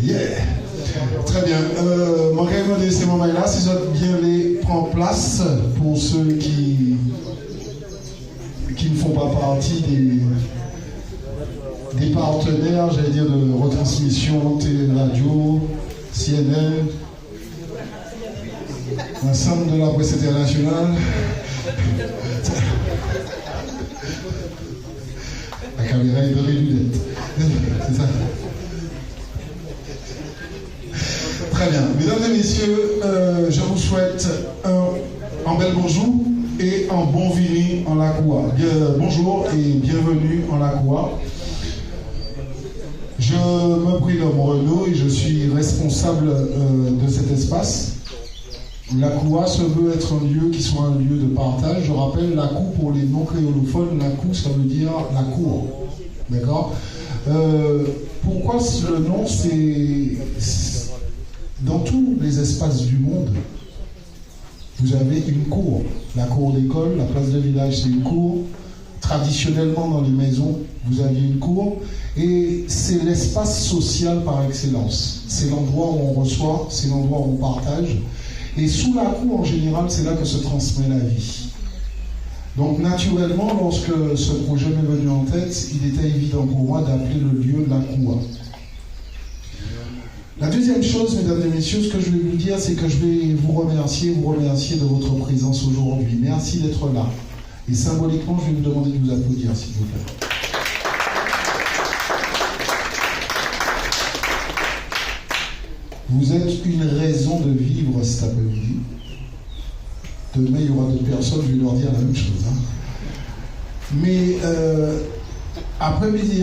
Yeah. Très bien. Moi, quand même, ces moments-là, si vous bien les prendre place pour ceux qui ne font pas partie des partenaires, j'allais dire, de retransmission, télé-radio, CNN, l'ensemble de la presse internationale. La caméra est dans les lunettes. C'est ça. Très bien. Mesdames et messieurs, je vous souhaite un bel bonjour et un bon vini en la Coua. Bonjour et bienvenue en la Coua. Je me prénomme Renaud et je suis responsable de cet espace. La Coua se veut être un lieu qui soit un lieu de partage. Je rappelle, la Cour pour les non-créolophones, la Cour ça veut dire la cour. D'accord. Pourquoi le nom? C'est dans tous les espaces du monde, vous avez une cour. La cour d'école, la place de village, c'est une cour. Traditionnellement, dans les maisons, vous avez une cour. Et c'est l'espace social par excellence. C'est l'endroit où on reçoit, c'est l'endroit où on partage. Et sous la cour, en général, c'est là que se transmet la vie. Donc, naturellement, lorsque ce projet m'est venu en tête, il était évident pour moi d'appeler le lieu la Coua. La deuxième chose, mesdames et messieurs, ce que je vais vous dire, c'est que je vais vous remercier de votre présence aujourd'hui. Merci d'être là. Et symboliquement, je vais vous demander de vous applaudir, s'il vous plaît. Vous êtes une raison de vivre cet après-midi. Demain, il y aura d'autres personnes, je vais leur dire la même chose. Hein. Mais après-midi,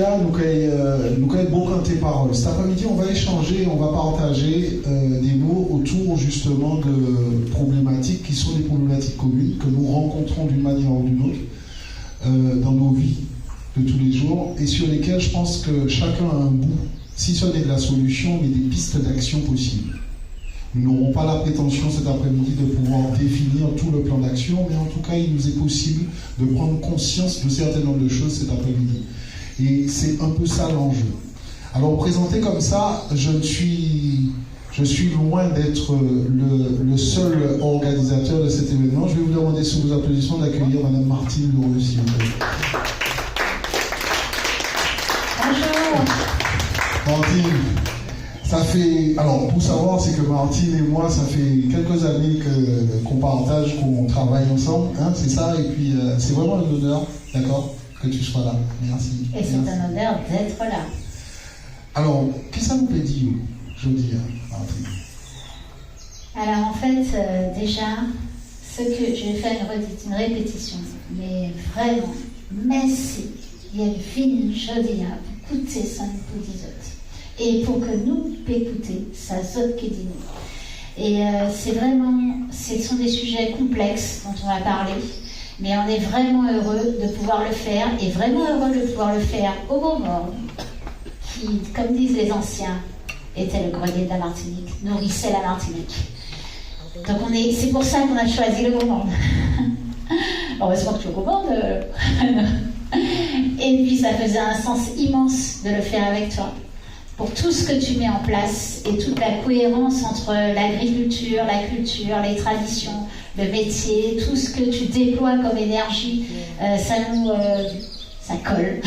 nous avons beaucoup tes paroles. Cet après-midi, on va échanger, on va partager des mots autour justement de problématiques qui sont des problématiques communes que nous rencontrons d'une manière ou d'une autre dans nos vies de tous les jours et sur lesquelles je pense que chacun a un bout, si ce n'est de la solution, mais des pistes d'action possibles. Nous n'aurons pas la prétention cet après-midi de pouvoir définir tout le plan d'action, mais en tout cas, il nous est possible de prendre conscience de certains nombre de choses cet après-midi. Et c'est un peu ça l'enjeu. Alors, présenté comme ça, je suis loin d'être le seul organisateur de cet événement. Je vais vous demander sous vos applaudissements d'accueillir Madame Martine Leroux, s'il vous plaît. Bonjour. Martine. Ça fait, alors pour savoir, c'est que Martine et moi, ça fait quelques années qu'on partage, qu'on travaille ensemble, hein, c'est ça, et puis c'est vraiment un honneur, d'accord, que tu sois là. Merci. Et c'est un honneur d'être là. Alors, qu'est-ce que ça nous peut dire, je veux dire, Martine? Alors en fait, déjà, ce que je vais faire une répétition, mais vraiment, merci, il y a une fine jodia pour écouter ça pour les autres. Et pour que nous écouter, ça zot qui dit nous. Et c'est vraiment, ce sont des sujets complexes dont on va parler, mais on est vraiment heureux de pouvoir le faire, et vraiment heureux de pouvoir le faire au bon moment, qui, comme disent les anciens, était le grenier de la Martinique, nourrissait la Martinique. Donc c'est pour ça qu'on a choisi le moment. Heureusement que tu es au courant de... Et puis ça faisait un sens immense de le faire avec toi. Pour tout ce que tu mets en place et toute la cohérence entre l'agriculture, la culture, les traditions, le métier, tout ce que tu déploies comme énergie, ça colle.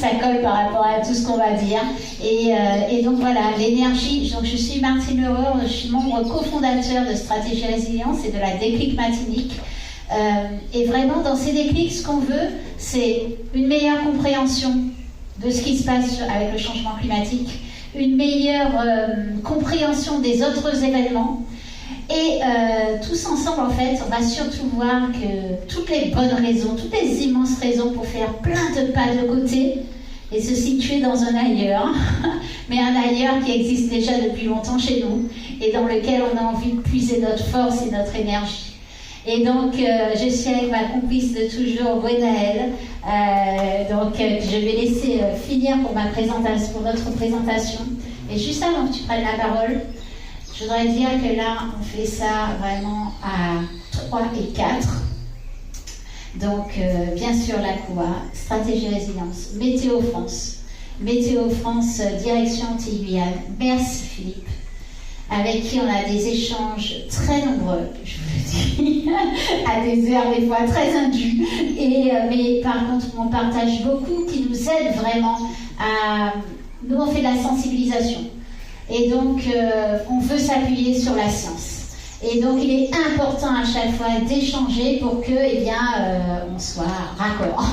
Ça colle par rapport à tout ce qu'on va dire. Et donc voilà, l'énergie. Donc je suis Martine Leroux, je suis membre cofondateur de Stratégie Résilience et de la Déclic Martinique. Et vraiment, dans ces déclics, ce qu'on veut, c'est une meilleure compréhension de ce qui se passe avec le changement climatique, une meilleure compréhension des autres événements. Et tous ensemble, en fait, on va surtout voir que toutes les bonnes raisons, toutes les immenses raisons pour faire plein de pas de côté et se situer dans un ailleurs, mais un ailleurs qui existe déjà depuis longtemps chez nous et dans lequel on a envie de puiser notre force et notre énergie. Et donc, je suis avec ma complice de toujours, Gwenaëlle. Donc, je vais laisser finir pour notre présentation. Et juste avant que tu prennes la parole, je voudrais dire que là, on fait ça vraiment à 3 et 4. Donc, bien sûr, la Coua, Stratégie Résilience, Météo France, Météo France, direction Antilles-Guyane. Merci Philippe, avec qui on a des échanges très nombreux, je vous le dis, à des heures des fois très indues, mais par contre on partage beaucoup, qui nous aide vraiment à... Nous on fait de la sensibilisation, et donc on veut s'appuyer sur la science. Et donc il est important à chaque fois d'échanger pour que, on soit raccord.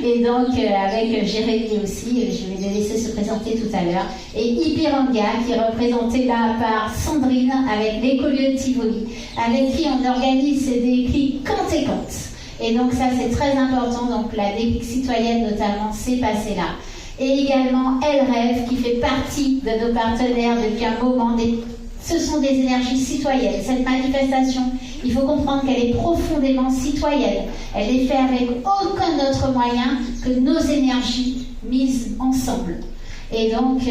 Et donc avec Jérémy aussi, je vais le laisser se présenter tout à l'heure, et Ipiranga qui est représenté là par Sandrine avec l'écolieu de Tivoli, avec qui on organise des déclics conséquents. Et donc ça c'est très important, donc la déclic citoyenne notamment s'est passée là. Et également Elle Rêve qui fait partie de nos partenaires depuis un moment. Ce sont des énergies citoyennes. Cette manifestation, il faut comprendre qu'elle est profondément citoyenne. Elle est faite avec aucun autre moyen que nos énergies mises ensemble. Et donc,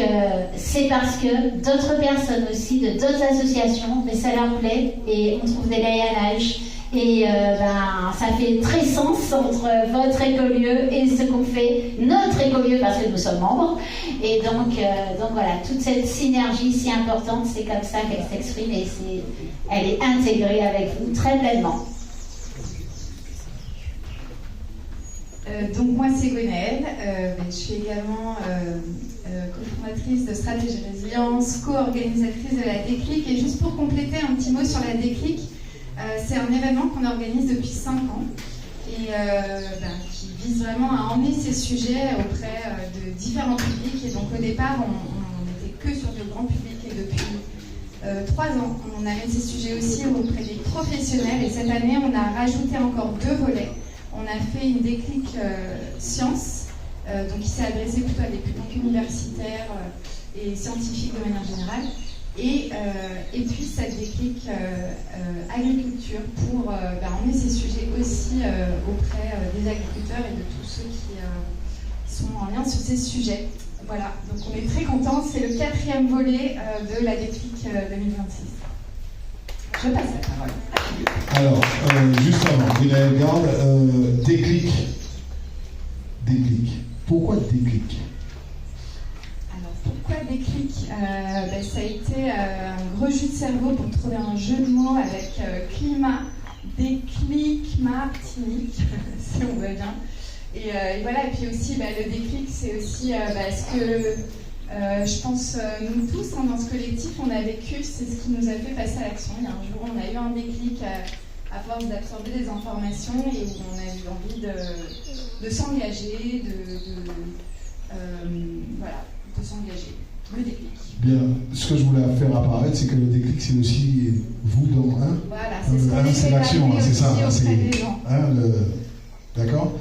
c'est parce que d'autres personnes aussi, de d'autres associations, mais ça leur plaît, et on trouve des layanages. Et ça fait très sens entre votre écolieu et ce qu'on fait, notre écolieu, parce que nous sommes membres. Et donc voilà, toute cette synergie si importante, c'est comme ça qu'elle s'exprime, et elle est intégrée avec vous très pleinement. Donc moi c'est Gwenaëlle, je suis également cofondatrice de Stratégie Résilience, co-organisatrice de la Déclic, et juste pour compléter un petit mot sur la Déclic, c'est un événement qu'on organise depuis 5 ans et qui vise vraiment à emmener ces sujets auprès de différents publics. Et donc au départ, on n'était que sur le grand public, et depuis 3 ans, on amène ces sujets aussi auprès des professionnels. Et cette année, on a rajouté encore 2 volets. On a fait une déclic science, donc qui s'est adressée plutôt à des publics universitaires et scientifiques de manière générale. Et puis cette déclic agriculture pour emmener ces sujets aussi auprès des agriculteurs et de tous ceux qui sont en lien sur ces sujets. Voilà, donc on est très contents, c'est le 4e volet de la déclic 2026. Je passe la parole. Alors, juste avant, Gwenaëlle Garde, déclic. Pourquoi déclic? Pourquoi déclic? Ça a été un gros jus de cerveau pour trouver un jeu de mots avec climat, déclic, Martinique, si on veut bien. Et voilà, et puis aussi le déclic, c'est aussi ce que je pense nous tous dans ce collectif, on a vécu, c'est ce qui nous a fait passer à l'action. Il y a un jour, on a eu un déclic à force d'absorber des informations et où on a eu envie de s'engager, de s'engager. Le déclic. Bien, ce que je voulais faire apparaître, c'est que le déclic, c'est aussi vous dans un. Voilà, c'est ce qu'on c'est l'action, c'est ça. D'accord.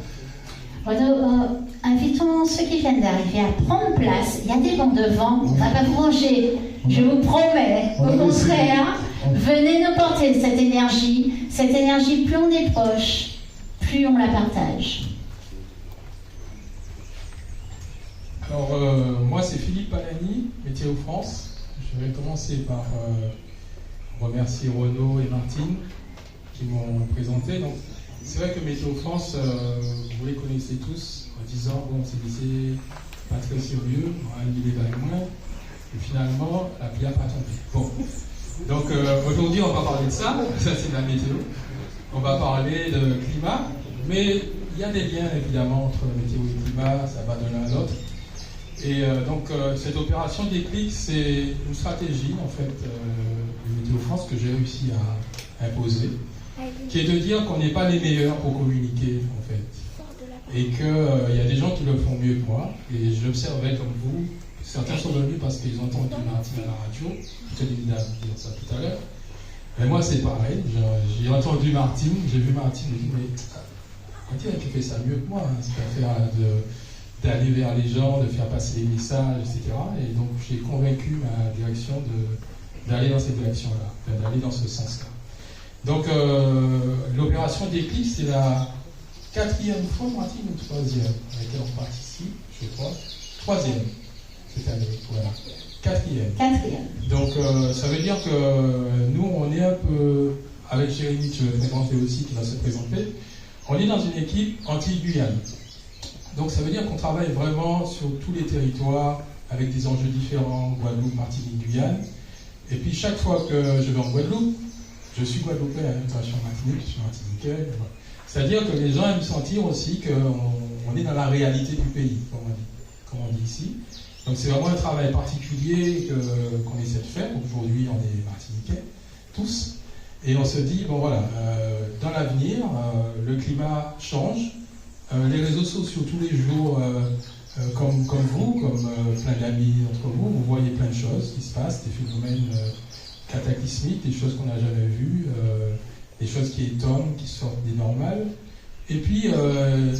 Invitons ceux qui viennent d'arriver à prendre place. Il y a des bancs devant, on ne va pas vous ranger, je vous promets. Au contraire, venez nous porter cette énergie. Cette énergie, plus on est proche, plus on la partage. Alors, moi, c'est Philippe Palani, Météo France. Je vais commencer par remercier Renaud et Martine qui m'ont présenté. Donc, c'est vrai que Météo France, vous les connaissez tous, en disant, bon, c'est pas très sérieux, il est dans moins, et finalement, la pluie n'a pas tombé. Bon. Donc, aujourd'hui, on va parler de ça c'est de la météo. On va parler de climat, mais il y a des liens, évidemment, entre météo et climat, ça va de l'un à l'autre. Et donc, cette opération déclic, c'est une stratégie, en fait, de Météo France que j'ai réussi à imposer, qui est de dire qu'on n'est pas les meilleurs pour communiquer, en fait. Et qu'il y a des gens qui le font mieux que moi. Et j'observais comme vous, certains sont venus parce qu'ils ont entendu Martine à la radio, je te dis dire ça tout à l'heure. Mais moi, c'est pareil, j'ai entendu Martine, j'ai vu Martine, et je me dis, mais tu fais ça mieux que moi, hein, c'est pas faire d'aller vers les gens, de faire passer les messages, etc. Et donc, j'ai convaincu ma direction d'aller dans cette direction-là, d'aller dans ce sens-là. Donc, l'opération déclic, c'est la 4e fois, Martine, ou 3e, à laquelle on participe, je crois. 3e, cette année, voilà. 4e. Donc, ça veut dire que nous, on est un peu, avec Jérémy, que je vais présenter aussi, qui va se présenter, on est dans une équipe Antilles-Guyane. Donc ça veut dire qu'on travaille vraiment sur tous les territoires, avec des enjeux différents, Guadeloupe, Martinique, Guyane. Et puis chaque fois que je vais en Guadeloupe, je suis guadeloupéen, je suis en Martinique, je suis martiniquais. C'est-à-dire que les gens aiment sentir aussi qu'on est dans la réalité du pays, comme on dit ici. Donc c'est vraiment un travail particulier qu'on essaie de faire. Aujourd'hui, on est martiniquais, tous. Et on se dit, bon voilà, dans l'avenir, le climat change. Les réseaux sociaux, tous les jours, comme vous, comme plein d'amis d'entre vous, vous voyez plein de choses qui se passent, des phénomènes cataclysmiques, des choses qu'on n'a jamais vues, des choses qui étonnent, qui sortent des normales. Et puis,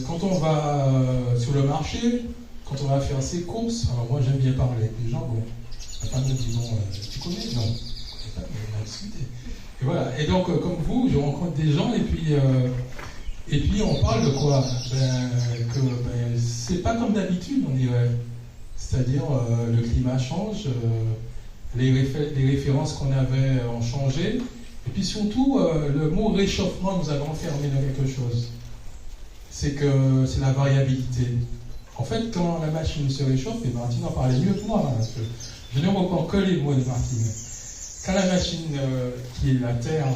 quand on va sur le marché, quand on va faire ses courses, alors moi j'aime bien parler avec les gens, bon, pas me disons, tu connais? Non, je connais pas, mais on a discuté. Et voilà, et donc comme vous, je rencontre des gens et puis on parle de quoi? C'est pas comme d'habitude, on dirait. C'est-à-dire le climat change, les références qu'on avait ont changé, et puis surtout le mot réchauffement nous a enfermé dans quelque chose. C'est que c'est la variabilité. En fait, quand la machine se réchauffe, et Martine en parlait mieux que moi, parce que je ne reprends que les mots de Martine. Quand la machine qui est la Terre,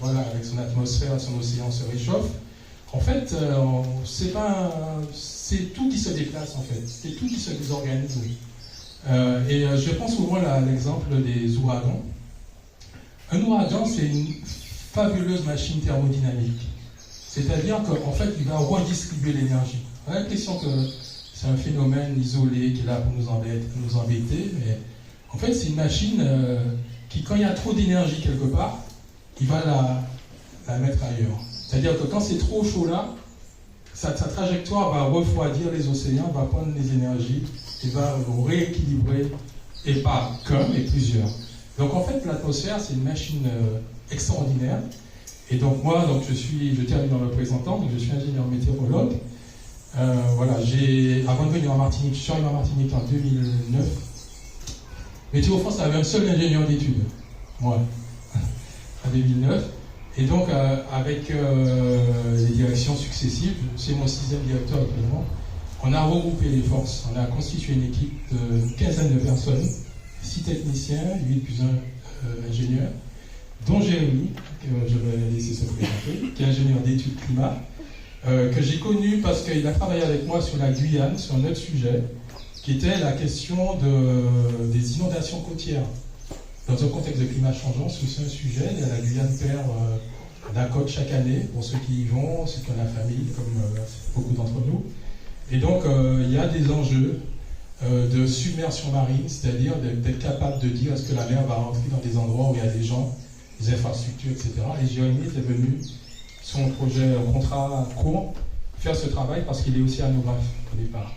voilà, avec son atmosphère, son océan se réchauffe, en fait, c'est tout qui se déplace, en fait. C'est tout qui se désorganise. Et je prends souvent l'exemple des ouragans. Un ouragan, c'est une fabuleuse machine thermodynamique. C'est-à-dire qu'en fait, il va redistribuer l'énergie. On a l'impression que c'est un phénomène isolé qui est là pour nous embêter, mais en fait, c'est une machine qui, quand il y a trop d'énergie quelque part, il va la mettre ailleurs. C'est-à-dire que quand c'est trop chaud là, sa trajectoire va refroidir les océans, va prendre les énergies et va rééquilibrer, et pas qu'un, mais plusieurs. Donc en fait, l'atmosphère, c'est une machine extraordinaire. Et donc moi, je termine en me présentant, donc je suis ingénieur météorologue. Voilà, avant de venir en Martinique, je suis arrivé en Martinique en 2009. Météo France avait un seul ingénieur d'études, moi, en 2009. Et donc, avec les directions successives, c'est mon 6e directeur actuellement, on a regroupé les forces. On a constitué une équipe d'une quinzaine de personnes, 6 techniciens, 8 plus 1 ingénieur, dont Jérémy, que je vais laisser se présenter, qui est ingénieur d'études climat, que j'ai connu parce qu'il a travaillé avec moi sur la Guyane, sur un autre sujet, qui était la question des inondations côtières. Dans un contexte de climat changeant, c'est un sujet. La Guyane perd la côte chaque année, pour ceux qui y vont, ceux qui ont la famille, comme beaucoup d'entre nous. Et donc, il y a des enjeux de submersion marine, c'est-à-dire d'être capable de dire est-ce que la mer va rentrer dans des endroits où il y a des gens, des infrastructures, etc. Et Jérémy était venu, son projet contrat court, faire ce travail parce qu'il est océanographe au départ.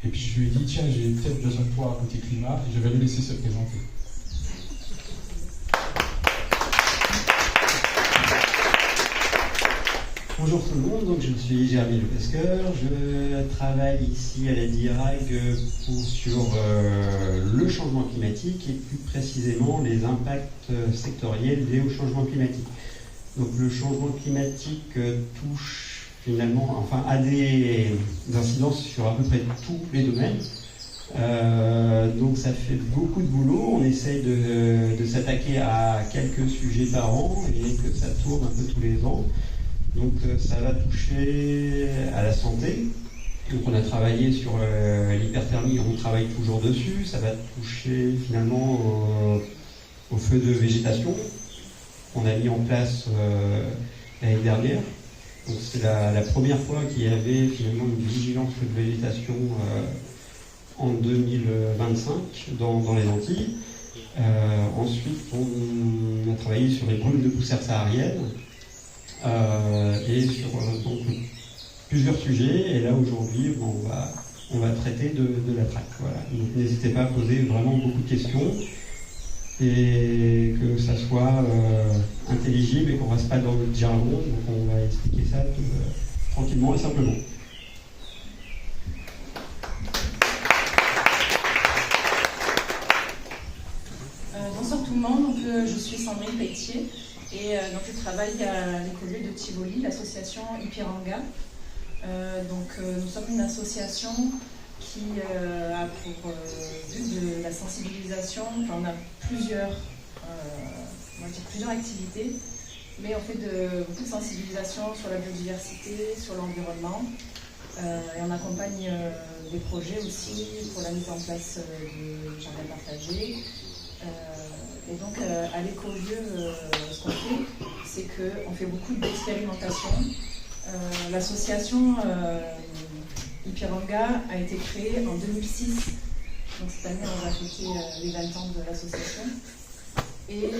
Et puis je lui ai dit, tiens, j'ai peut-être besoin de toi côté climat, et je vais le laisser se présenter. Bonjour tout le monde, donc je suis Jérémy Lepesqueur, je travaille ici à la DIRAG sur le changement climatique et plus précisément les impacts sectoriels liés au changement climatique. Donc le changement climatique touche finalement, a des incidences sur à peu près tous les domaines. Donc ça fait beaucoup de boulot, on essaye de s'attaquer à quelques sujets par an et que ça tourne un peu tous les ans. Donc ça va toucher à la santé. Donc on a travaillé sur l'hyperthermie, on travaille toujours dessus. Ça va toucher finalement au feu de végétation qu'on a mis en place l'année dernière. Donc c'est la première fois qu'il y avait finalement une vigilance feu de végétation en 2025 dans les Antilles. Ensuite on a travaillé sur les brûles de poussière saharienne. Et sur donc, plusieurs sujets, et là aujourd'hui on va traiter de la traque. Voilà. Donc n'hésitez pas à poser vraiment beaucoup de questions et que ça soit intelligible et qu'on ne reste pas dans le jargon, donc on va expliquer ça tranquillement et simplement. Bonsoir tout le monde, donc, je suis Sandrine Pelletier. Et donc je travaille à l'écolieu de Tivoli, l'association Ipiranga. Nous sommes une association qui a pour but de la sensibilisation. Enfin, on a plusieurs activités, mais on fait beaucoup de sensibilisation sur la biodiversité, sur l'environnement, et on accompagne des projets aussi pour la mise en place de jardins partagés. Et donc à l'écolieu, ce qu'on fait, c'est qu'on fait beaucoup d'expérimentation. L'association Ipiranga a été créée en 2006. Donc cette année, on va fêter les 20 ans de l'association. Et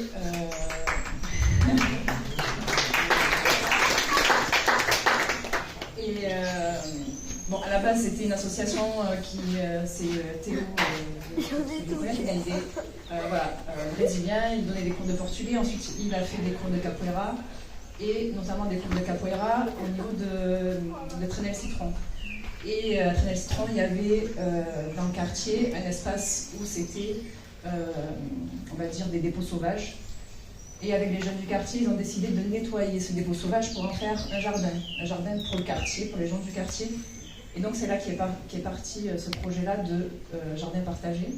bon, à la base, c'était une association c'est Théo qui a organisé, brésilien. Il donnait des cours de portugais. Ensuite, il a fait des cours de capoeira, et notamment des cours de capoeira au niveau de Trenel Citron. Et à Trenel Citron, il y avait dans le quartier un espace où c'était, on va dire, des dépôts sauvages. Et avec les jeunes du quartier, ils ont décidé de nettoyer ce dépôt sauvage pour en faire un jardin pour le quartier, pour les gens du quartier. Et donc c'est là qu'est parti ce projet-là de jardin partagé.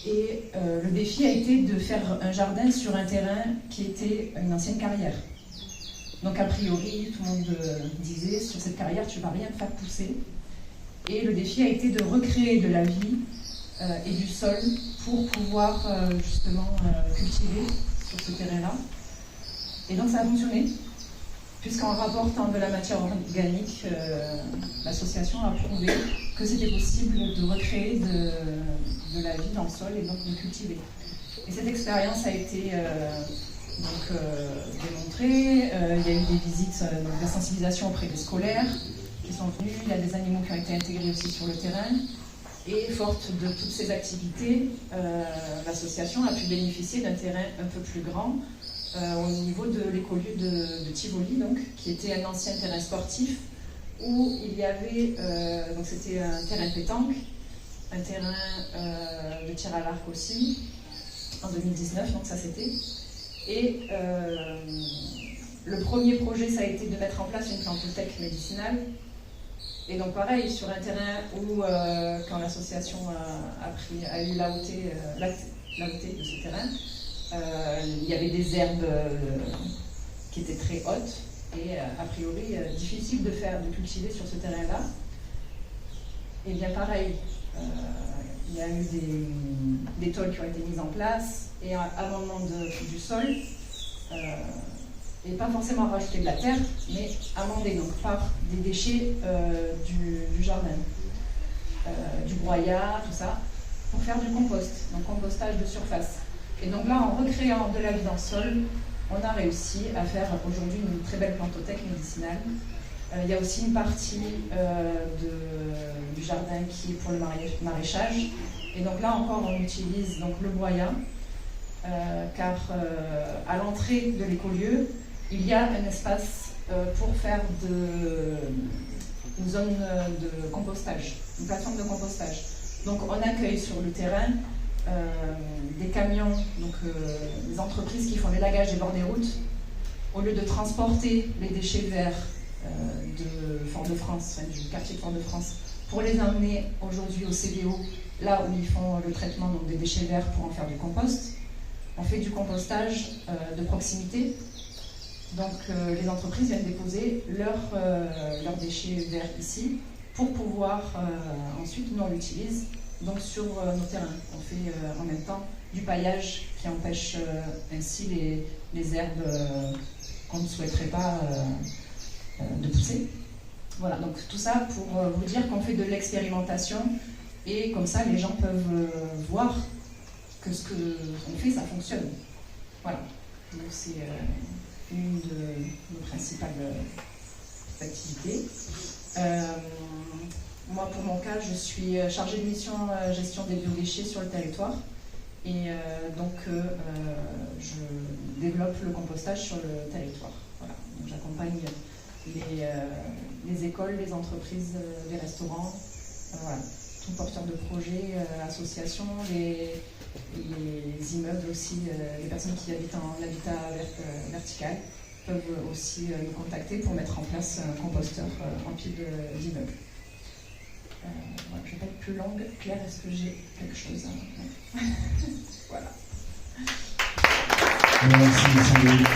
Et le défi a été de faire un jardin sur un terrain qui était une ancienne carrière. Donc a priori, tout le monde disait, sur cette carrière, tu ne vas rien faire pousser. Et le défi a été de recréer de la vie et du sol pour pouvoir justement cultiver sur ce terrain-là. Et donc ça a fonctionné, puisqu'en rapportant de la matière organique, l'association a prouvé que c'était possible de recréer de la vie dans le sol et donc de cultiver. Et cette expérience a été démontrée. Il y a eu des visites de sensibilisation auprès des scolaires qui sont venus. Il y a des animaux qui ont été intégrés aussi sur le terrain. Et forte de toutes ces activités, l'association a pu bénéficier d'un terrain un peu plus grand au niveau de l'écolieu de Tivoli, donc, qui était un ancien terrain sportif où il y avait, donc c'était un terrain de pétanque, un terrain de tir à l'arc aussi, en 2019, donc ça c'était. Et le premier projet, ça a été de mettre en place une plantothèque médicinale. Et donc pareil, sur un terrain où, quand l'association a eu l'AOT de ce terrain, il y avait des herbes qui étaient très hautes et a priori difficile de cultiver sur ce terrain-là. Et bien pareil, il y a eu des tôles qui ont été mises en place et un amendement du sol. Et pas forcément rajouter de la terre, mais amender donc par des déchets du jardin, du broyat, tout ça, pour faire du compost, donc compostage de surface. Et donc là, en recréant de la vie dans le sol, on a réussi à faire aujourd'hui une très belle plantothèque médicinale. Il y a aussi une partie du jardin qui est pour le maraîchage. Et donc là encore, on utilise donc le broyat, car à l'entrée de l'écolieu, il y a un espace pour faire une zone de compostage, une plateforme de compostage. Donc on accueille sur le terrain des camions, donc des entreprises qui font l'élagage des bords des routes. Au lieu de transporter les déchets verts de Fort-de-France, du quartier de Fort-de-France, pour les emmener aujourd'hui au CDO, là où ils font le traitement donc, des déchets verts pour en faire du compost, on fait du compostage de proximité. Donc les entreprises viennent déposer leurs déchets verts ici pour pouvoir ensuite, nous on l'utilise donc sur nos terrains. On fait en même temps du paillage qui empêche ainsi les herbes qu'on ne souhaiterait pas de pousser. Voilà, donc tout ça pour vous dire qu'on fait de l'expérimentation et comme ça les gens peuvent voir que ce qu'on fait ça fonctionne. Voilà, donc c'est une de nos principales activités. Moi, pour mon cas, je suis chargée de mission gestion des biodéchets sur le territoire. Et donc, je développe le compostage sur le territoire. Voilà. Donc, j'accompagne les écoles, les entreprises, les restaurants, voilà. Tout porteur de projets, associations, les immeubles aussi, les personnes qui habitent en habitat vertical. peuvent aussi nous contacter pour mettre en place un composteur en pied d'immeuble. Voilà, je ne vais pas être plus longue. Claire, est-ce que j'ai quelque chose Voilà. Merci, Sandrine.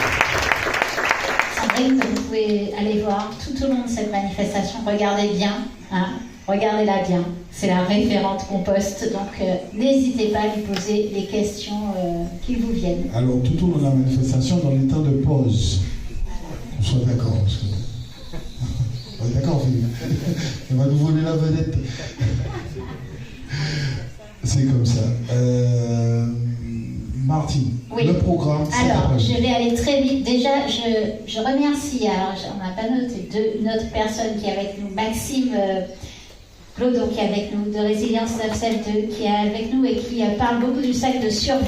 Sandrine, vous pouvez aller voir tout au long de cette manifestation. Regardez bien, hein, regardez-la bien. C'est la référente compost, donc n'hésitez pas à lui poser les questions qui vous viennent. Alors, tout au long de la manifestation, dans les temps de pause, on soit d'accord. Parce que... on est d'accord, Philippe. Elle va nous voler la vedette. C'est comme ça. Martine, oui. Le programme. Alors, je vais aller très vite. Déjà, je remercie, alors on n'a pas noté, une autre personne qui est avec nous, Maxime Clodo, qui est avec nous, de Résilience 972, qui est avec nous et qui parle beaucoup du sac de survie.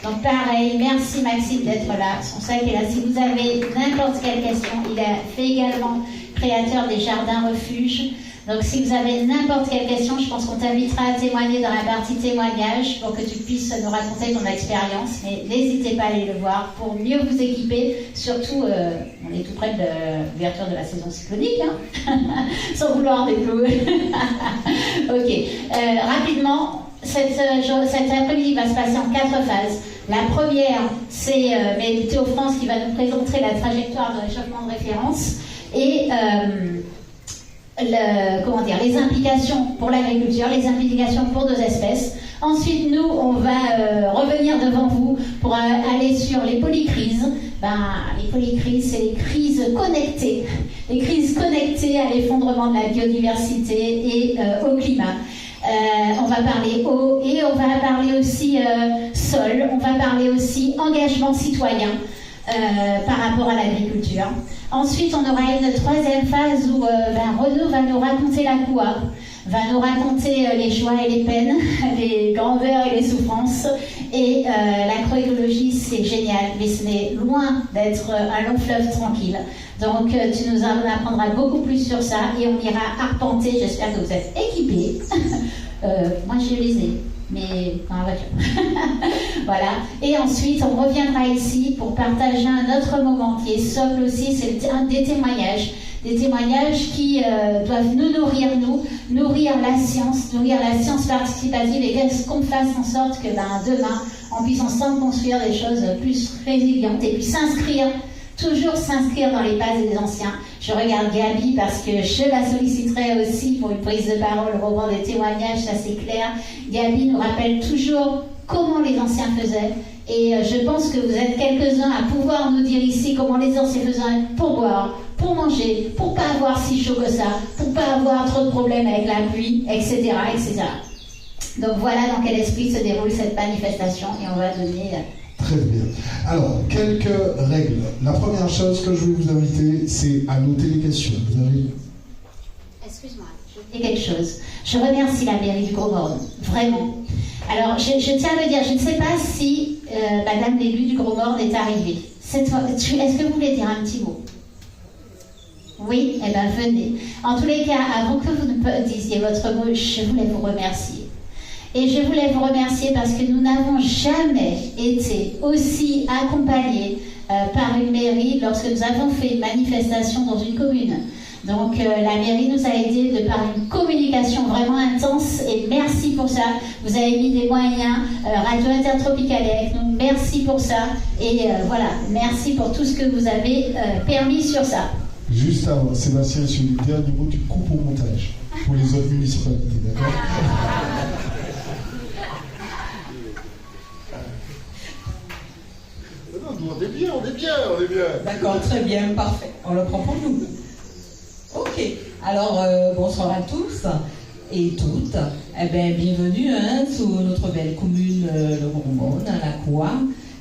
Donc pareil, merci Maxime d'être là. Son sac est là. Si vous avez n'importe quelle question, il a fait également créateur des jardins refuges. Donc si vous avez n'importe quelle question, je pense qu'on t'invitera à témoigner dans la partie témoignage pour que tu puisses nous raconter ton expérience. Mais n'hésitez pas à aller le voir pour mieux vous équiper. Surtout, on est tout près de l'ouverture de la saison cyclonique, hein sans vouloir déployer. Ok, rapidement, cet après-midi va se passer en 4 phases. La première, c'est Météo France qui va nous présenter la trajectoire de réchauffement de référence et les implications pour l'agriculture, les implications pour nos espèces. Ensuite, nous, on va revenir devant vous pour aller sur les polycrises. Les polycrises, c'est les crises connectées. Les crises connectées à l'effondrement de la biodiversité et au climat. On va parler eau et on va parler aussi sol, on va parler aussi engagement citoyen par rapport à l'agriculture. Ensuite, on aura une 3e phase où Renaud va nous raconter la coop, va nous raconter les joies et les peines, les grandeurs et les souffrances. Et l'agroécologie, c'est génial, mais ce n'est loin d'être un long fleuve tranquille. Donc, tu nous en apprendras beaucoup plus sur ça et on ira arpenter. J'espère que vous êtes équipés. Moi, je les ai, mais dans la voiture. Voilà. Et ensuite, on reviendra ici pour partager un autre moment qui est socle aussi. C'est des témoignages. Des témoignages qui doivent nous nourrir la science participative et qu'on fasse en sorte que demain, on puisse ensemble construire des choses plus résilientes et puis toujours s'inscrire dans les pas des anciens. Je regarde Gabi parce que je la solliciterai aussi pour une prise de parole au moment des témoignages, ça c'est clair. Gabi nous rappelle toujours comment les anciens faisaient et je pense que vous êtes quelques-uns à pouvoir nous dire ici comment les anciens faisaient pour boire, pour manger, pour pas avoir si chaud que ça, pour pas avoir trop de problèmes avec la pluie, etc., etc. Donc voilà dans quel esprit se déroule cette manifestation et on va donner... Très bien. Alors, quelques règles. La première chose que je vais vous inviter, c'est à noter les questions. Vous avez... Excuse-moi, je dis quelque chose. Je remercie la mairie du Gros-Morne, vraiment. Alors, je tiens à le dire, je ne sais pas si Madame l'élu du Gros-Morne est arrivée. Est-ce que vous voulez dire un petit mot? Oui? Eh bien, venez. En tous les cas, avant que vous ne disiez votre mot, je voulais vous remercier. Et je voulais vous remercier parce que nous n'avons jamais été aussi accompagnés par une mairie lorsque nous avons fait une manifestation dans une commune. Donc la mairie nous a aidés de par une communication vraiment intense et merci pour ça. Vous avez mis des moyens, Radio Intertropical est avec nous, merci pour ça. Et voilà, merci pour tout ce que vous avez permis sur ça. Juste avant, Sébastien, sur le dernier mot, tu coupes au montage pour les autres municipalités, d'accord? On est bien. D'accord, très bien, parfait. On le prend pour nous. Ok, alors bonsoir à tous et toutes. Eh bien, bienvenue sous notre belle commune, le Gros-Morne, à la Coua.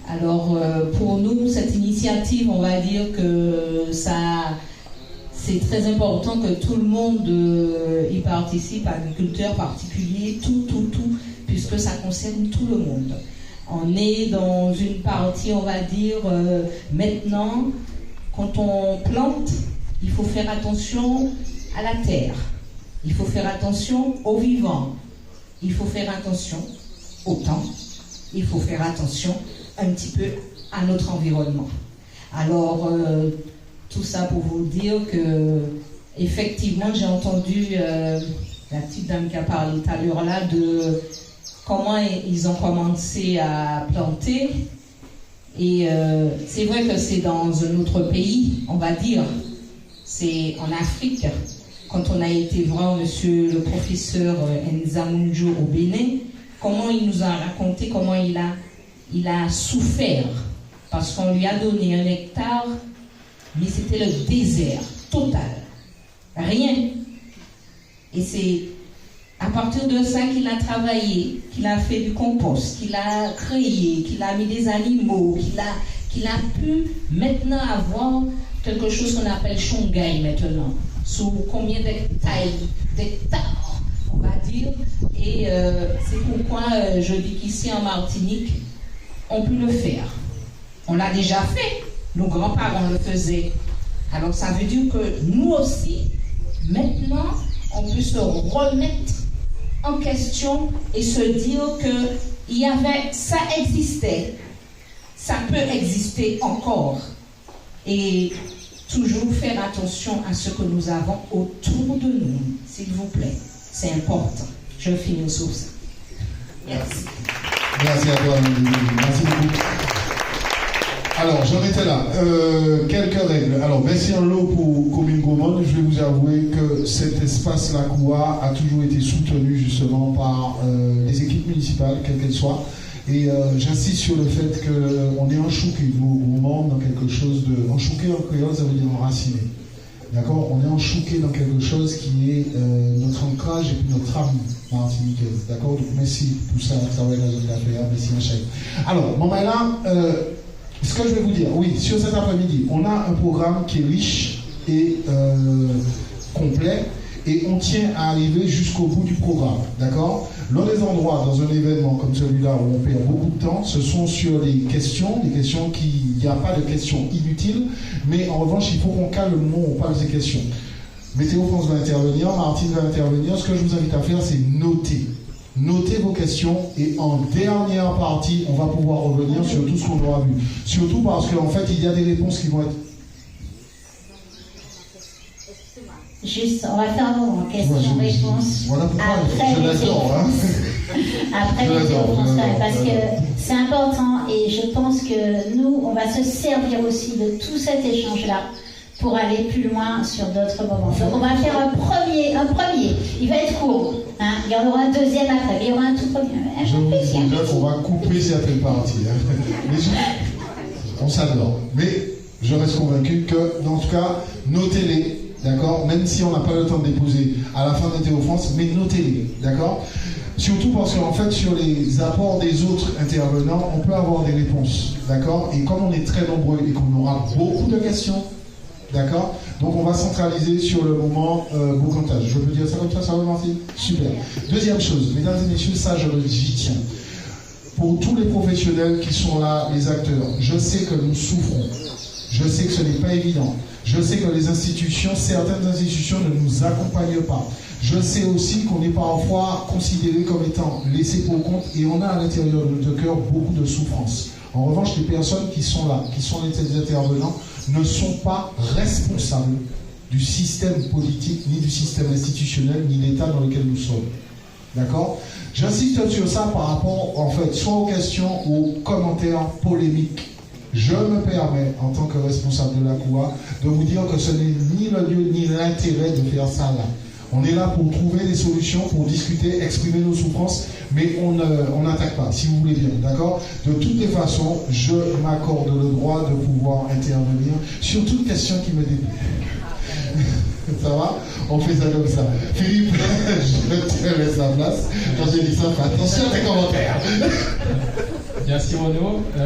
Alors, pour nous, cette initiative, on va dire que c'est très important que tout le monde y participe, agriculteurs, particuliers, tout, puisque ça concerne tout le monde. On est dans une partie, on va dire, maintenant, quand on plante, il faut faire attention à la terre, il faut faire attention aux vivants, il faut faire attention au temps, il faut faire attention un petit peu à notre environnement. Alors, tout ça pour vous dire que, effectivement, j'ai entendu la petite dame qui a parlé tout à l'heure là de comment ils ont commencé à planter. Et c'est vrai que c'est dans un autre pays, on va dire. C'est en Afrique. Quand on a été voir monsieur le professeur Nzamunjo au Bénin, comment il nous a raconté comment il a souffert. Parce qu'on lui a donné 1 hectare, mais c'était le désert total. Rien. Et c'est à partir de ça qu'il a travaillé, qu'il a fait du compost, qu'il a créé, qu'il a mis des animaux, qu'il a pu maintenant avoir quelque chose qu'on appelle Shongai maintenant. Sous combien d'hectares, on va dire. Et c'est pourquoi je dis qu'ici en Martinique, on peut le faire. On l'a déjà fait. Nos grands-parents le faisaient. Alors ça veut dire que nous aussi, maintenant, on peut se remettre en question et se dire que ça existait, ça peut exister encore. Et toujours faire attention à ce que nous avons autour de nous, s'il vous plaît. C'est important. Je finis sur ça. Merci. Merci à toi, merci beaucoup. Alors, j'en étais là. Quelques règles. Alors, merci en lot pour Commune Gaumont. Je vais vous avouer que cet espace Lakoua a toujours été soutenu justement par les équipes municipales, quelles qu'elles soient. Et j'insiste sur le fait qu'on est enchouqué, nous, Gaumont, dans quelque chose de... Enchouqué en créole, ça veut dire enraciné. D'accord? On est enchouqué dans quelque chose qui est notre ancrage et puis notre âme martiniquaise. D'accord? Donc, merci pour ça, à travers la zone d'affaires. Merci, un chèque. Alors, bon, ben là... ce que je vais vous dire, oui, sur cet après-midi, on a un programme qui est riche et complet et on tient à arriver jusqu'au bout du programme, d'accord? L'un des endroits dans un événement comme celui-là où on perd beaucoup de temps, ce sont sur les questions il n'y a pas de questions inutiles, mais en revanche, il faut qu'on cale le moment où on parle des questions. Météo France va intervenir, Martine va intervenir, ce que je vous invite à faire, c'est noter. Notez vos questions et en dernière partie, on va pouvoir revenir sur tout ce qu'on aura vu. Surtout parce qu'en fait, il y a des réponses qui vont être... Juste, on va faire un moment question-réponse. Voilà pourquoi je l'adore. Après Météo France, parce que c'est important et je pense que nous, on va se servir aussi de tout cet échange-là pour aller plus loin sur d'autres moments. Donc on va faire un premier. Il va être court. Hein. Il y en aura un deuxième après, mais il y aura un tout premier. Je vous dis déjà qu'on va couper certaines parties. On s'adore. Mais je reste convaincu que, en tout cas, notez-les, d'accord? Même si on n'a pas le temps de déposer à la fin de Météo France, mais notez-les, d'accord? Surtout parce qu'en fait, sur les apports des autres intervenants, on peut avoir des réponses, d'accord? Et comme on est très nombreux et qu'on aura beaucoup de questions, d'accord? Donc on va centraliser sur le moment boucantage. Je peux dire ça comme ça va Martine? Super. Deuxième chose, mesdames et messieurs, ça j'y tiens. Pour tous les professionnels qui sont là, les acteurs, je sais que nous souffrons. Je sais que ce n'est pas évident. Je sais que les institutions, certaines institutions ne nous accompagnent pas. Je sais aussi qu'on est parfois considéré comme étant laissé pour compte et on a à l'intérieur de notre cœur beaucoup de souffrance. En revanche, les personnes qui sont là, qui sont les intervenants, ne sont pas responsables du système politique, ni du système institutionnel, ni l'État dans lequel nous sommes. D'accord? J'insiste sur ça par rapport, en fait, soit aux questions ou aux commentaires polémiques. Je me permets, en tant que responsable de Lakoua, de vous dire que ce n'est ni le lieu ni l'intérêt de faire ça là. On est là pour trouver des solutions, pour discuter, exprimer nos souffrances, mais on n'attaque pas, si vous voulez bien, d'accord? De toutes les façons, je m'accorde le droit de pouvoir intervenir sur toute question qui me déplaît. Ça va? On fait ça comme ça. Philippe, je te laisse la place. Quand j'ai dit ça, fais attention à tes commentaires. Merci Renaud.